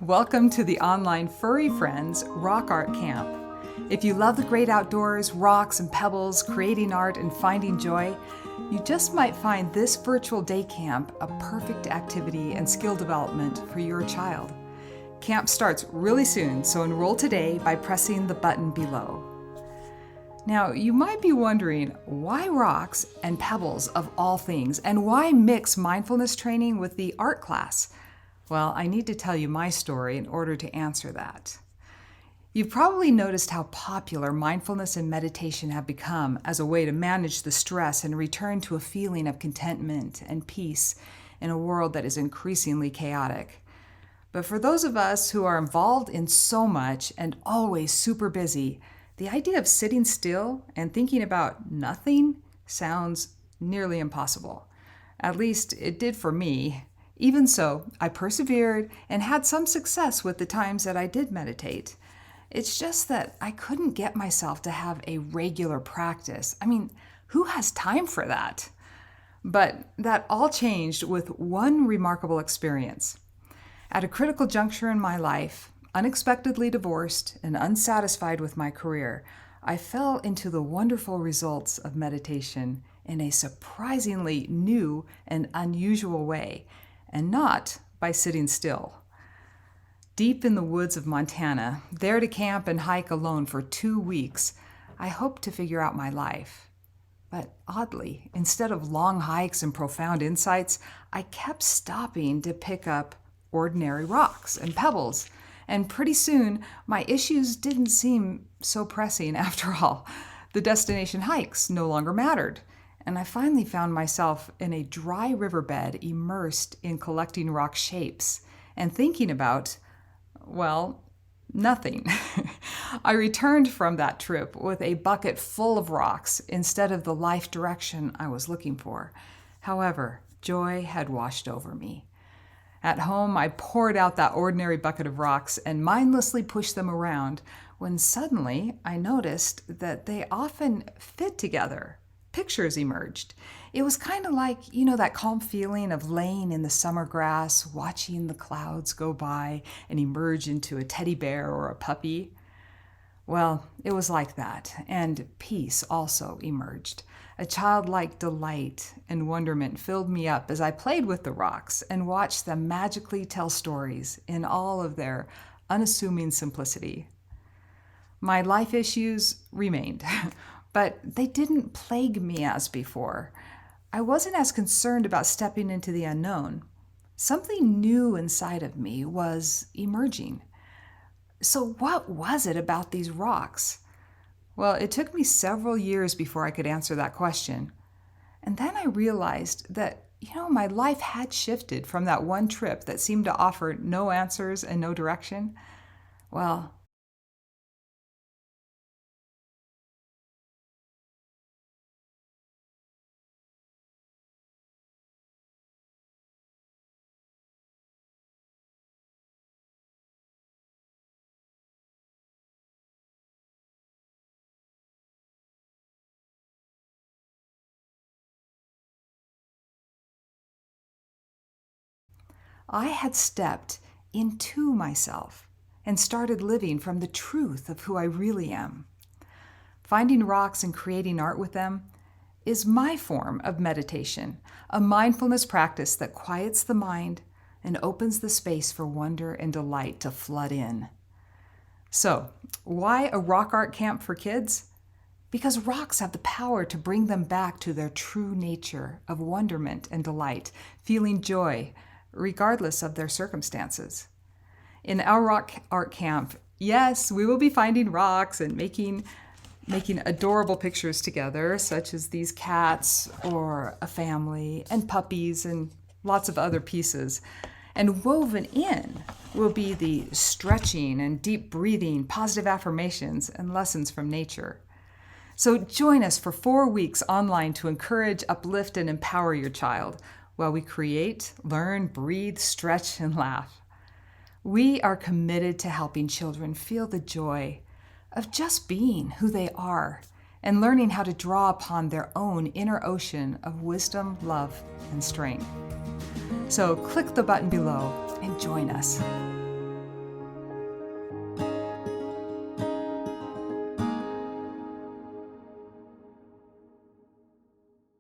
Welcome to the online Furry Friends Rock Art Camp. If you love the great outdoors, rocks and pebbles, creating art and finding joy, you just might find this virtual day camp a perfect activity and skill development for your child. Camp starts really soon, so enroll today by pressing the button below. Now, you might be wondering, why rocks and pebbles of all things, and why mix mindfulness training with the art class? Well, I need to tell you my story in order to answer that. You've probably noticed how popular mindfulness and meditation have become as a way to manage the stress and return to a feeling of contentment and peace in a world that is increasingly chaotic. But for those of us who are involved in so much and always super busy, the idea of sitting still and thinking about nothing sounds nearly impossible. At least it did for me. Even so, I persevered and had some success with the times that I did meditate. It's just that I couldn't get myself to have a regular practice. I mean, who has time for that? But that all changed with one remarkable experience. At a critical juncture in my life, unexpectedly divorced and unsatisfied with my career, I fell into the wonderful results of meditation in a surprisingly new and unusual way, and not by sitting still. Deep in the woods of Montana, there to camp and hike alone for 2 weeks, I hoped to figure out my life. But oddly, instead of long hikes and profound insights, I kept stopping to pick up ordinary rocks and pebbles. And pretty soon, my issues didn't seem so pressing after all. The destination hikes no longer mattered. And I finally found myself in a dry riverbed immersed in collecting rock shapes and thinking about, well, nothing. I returned from that trip with a bucket full of rocks instead of the life direction I was looking for. However, joy had washed over me. At home, I poured out that ordinary bucket of rocks and mindlessly pushed them around when suddenly I noticed that they often fit together. Pictures emerged. It was kind of like, that calm feeling of laying in the summer grass, watching the clouds go by and emerge into a teddy bear or a puppy. Well, it was like that, and peace also emerged. A childlike delight and wonderment filled me up as I played with the rocks and watched them magically tell stories in all of their unassuming simplicity. My life issues remained, but they didn't plague me as before. I wasn't as concerned about stepping into the unknown. Something new inside of me was emerging. So what was it about these rocks? Well, it took me several years before I could answer that question. And then I realized that, my life had shifted from that one trip that seemed to offer no answers and no direction. Well, I had stepped into myself and started living from the truth of who I really am. Finding rocks and creating art with them is my form of meditation, a mindfulness practice that quiets the mind and opens the space for wonder and delight to flood in. So, why a rock art camp for kids? Because rocks have the power to bring them back to their true nature of wonderment and delight, feeling joy, regardless of their circumstances. In our rock art camp, yes, we will be finding rocks and making adorable pictures together, such as these cats or a family and puppies and lots of other pieces. And woven in will be the stretching and deep breathing, positive affirmations, and lessons from nature. So join us for 4 weeks online to encourage, uplift, and empower your child while we create, learn, breathe, stretch, and laugh. We are committed to helping children feel the joy of just being who they are and learning how to draw upon their own inner ocean of wisdom, love, and strength. So click the button below and join us.